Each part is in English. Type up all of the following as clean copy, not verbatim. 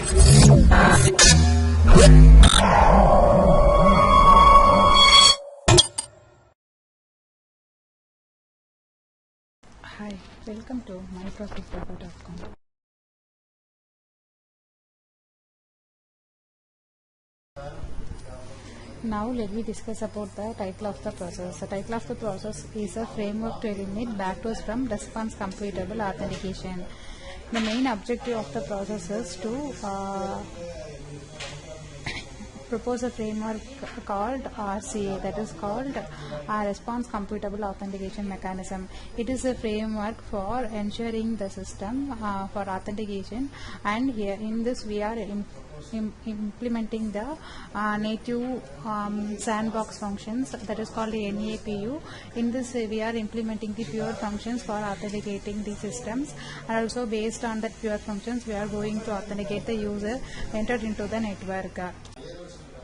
Hi, welcome to myprofitable.com. Now let me discuss about the title of the process. The title of the process is a framework to eliminate backdoors from response-computable authentication. The main objective of the process is to propose a framework called RCA, that is called Response-Computable Authentication Mechanism. It is a framework for ensuring the system for authentication, and here in this we are implementing the native sandbox functions, that is called the NAPU. In this we are implementing the pure functions for authenticating the systems, and also based on that pure functions we are going to authenticate the user entered into the network.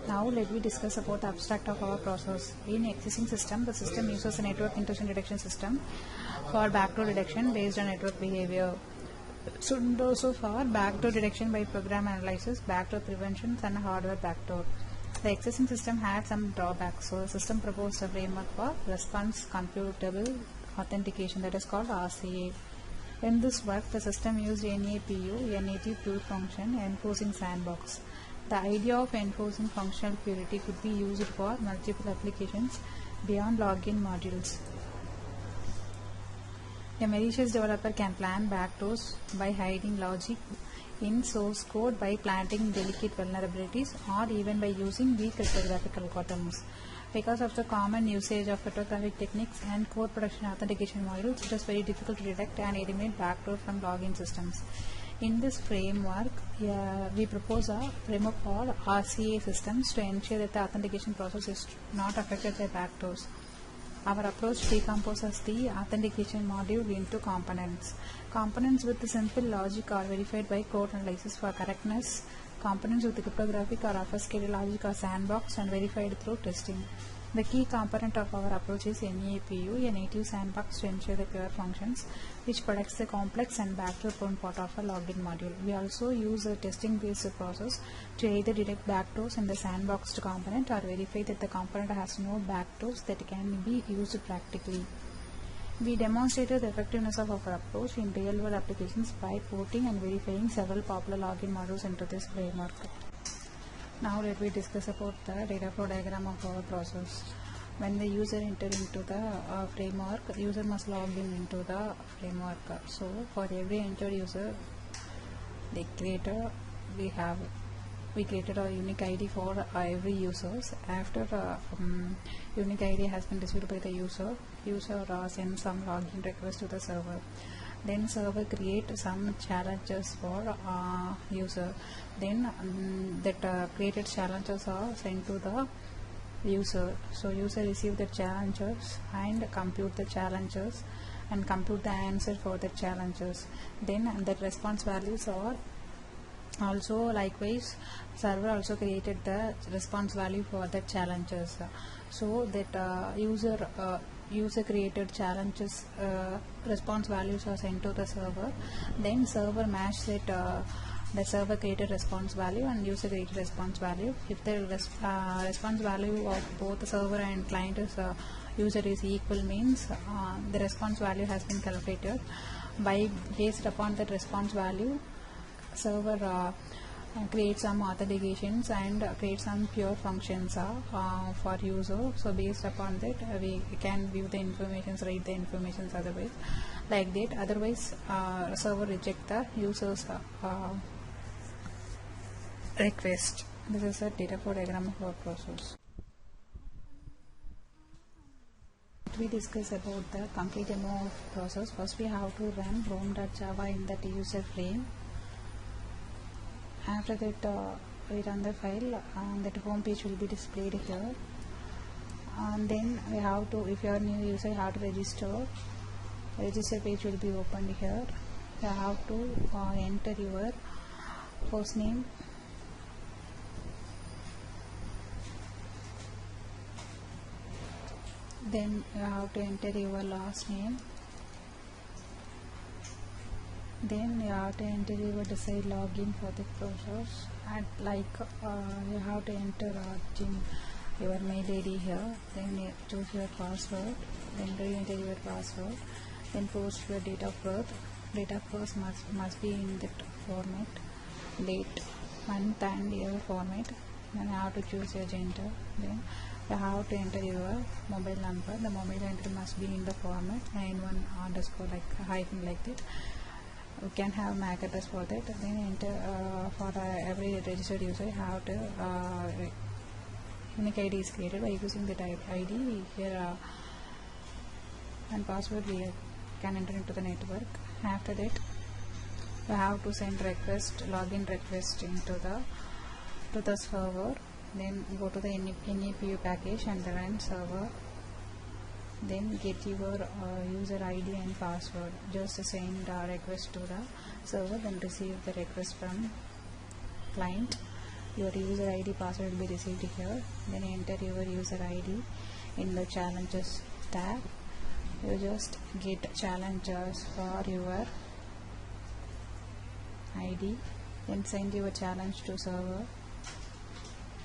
Now let me discuss about the abstract of our process. In existing system, the system uses a network intrusion detection system for backdoor detection based on network behavior. So for backdoor detection by program analysis, backdoor prevention, and hardware backdoor. The existing system had some drawbacks, so the system proposed a framework for response-computable authentication, that is called RCA. In this work, the system used NAPU, a native pure function enforcing sandbox. The idea of enforcing functional purity could be used for multiple applications beyond login modules. A malicious developer can plan backdoors by hiding logic in source code, by planting delicate vulnerabilities, or even by using weak cryptographic algorithms. Because of the common usage of cryptographic techniques and core production authentication modules, it is very difficult to detect and eliminate backdoor from login systems. In this framework, we propose a framework for RCA systems to ensure that the authentication process is not affected by backdoors. Our approach decomposes the authentication module into components. Components with simple logic are verified by code analysis for correctness. Components with cryptographic or obfuscated logic are sandboxed and verified through testing. The key component of our approach is NAPU, a native sandbox to ensure the pure functions, which protects the complex and backdoor-prone part of a login module. We also use a testing-based process to either detect backdoors in the sandboxed component or verify that the component has no backdoors that can be used practically. We demonstrated the effectiveness of our approach in real-world applications by porting and verifying several popular login modules into this framework. Now let me discuss about the data flow diagram of our process. When the user enters into the framework, the user must log in into the framework. So for every entered user, we created a unique ID for every user. After unique ID has been received by the user sends some login request to the server. Then server create some challenges for user. Then that created challenges are sent to the user. So user receive the challenges and compute the challenges and compute the answer for the challenges. Then the response values are also likewise server also created the response value for the challenges. So that user created challenges response values are sent to the server. Then server match that the server created response value and user created response value. If the response value of both the server and client is user is equal, means the response value has been calculated. By based upon that response value, server create some authentications and create some pure functions for user. So based upon that we can view the information, read the information otherwise like that. Otherwise server reject the user's request. This is a data flow diagram of our process. We discuss about the complete demo of process. First we have to run home.java in that user frame. After that we run the file and that home page will be displayed here, and then we have to, if you are a new user, you have to register page will be opened here. You have to enter your first name, then you have to enter your last name, Then you have to enter your desired login for the process, and you have to enter your mail ID here. Then you choose your password, then re-enter your password, then post your date of birth. Date of birth must be in that format, date, month and year format. Then you have to choose your gender. Then you have to enter your mobile number. The mobile entry must be in the format 91 underscore hyphen like that. You can have MAC address for that. Then enter for every registered user, you have to unique ID is created by using that ID here, and password we can enter into the network. After that, you have to send login request into the server. Then go to the NAPU package and the run server. Then get your user ID and password. Just send request to the server, then receive the request from client. Your user ID password will be received here. Then enter your user ID in the challenges tab. You just get challenges for your ID. Then send your challenge to server.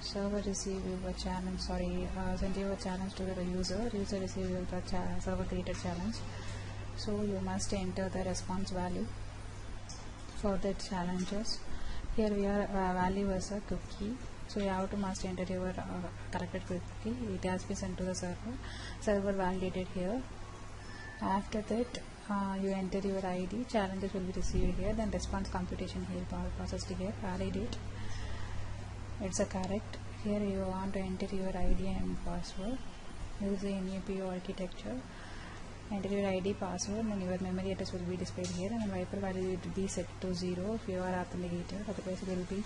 Server receive your challenge. Send your challenge to the user. User receive your server created challenge. So you must enter the response value for the challenges. Here we are value as a cookie. So you have to must enter your corrected cookie. It has been sent to the server. Server validated here. After that, you enter your ID. Challenges will be received here. Then response computation here processed here. Validate. It's a correct. Here you want to enter your ID and password. Use the NAPU architecture. Enter your ID, password, and your memory address will be displayed here, and the wiper value will be set to 0 if you are authenticated, otherwise it will be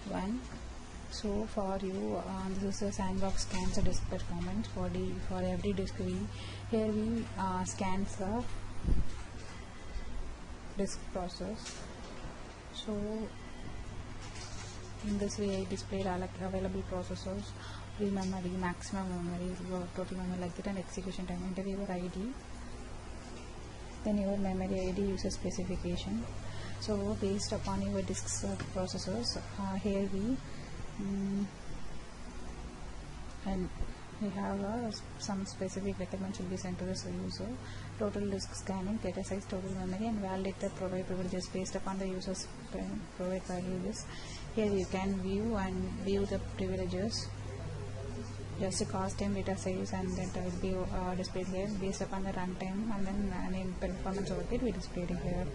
1. So for you, this is a sandbox scans a disk performance for every disk. Here we scans the disk process. So in this way I displayed available processors, free memory, maximum memory, total memory like that, and execution time. Enter your ID, then your memory ID, user specification. So based upon your disk processors, here we and we have some specific requirements will be sent to the user. Total disk scanning, data size, total memory, and validate the provide privileges based upon the user's provide privileges. Here you can view the privileges, just the cost time, data size, and that will be displayed here based upon the runtime, and then any performance over it we displayed here.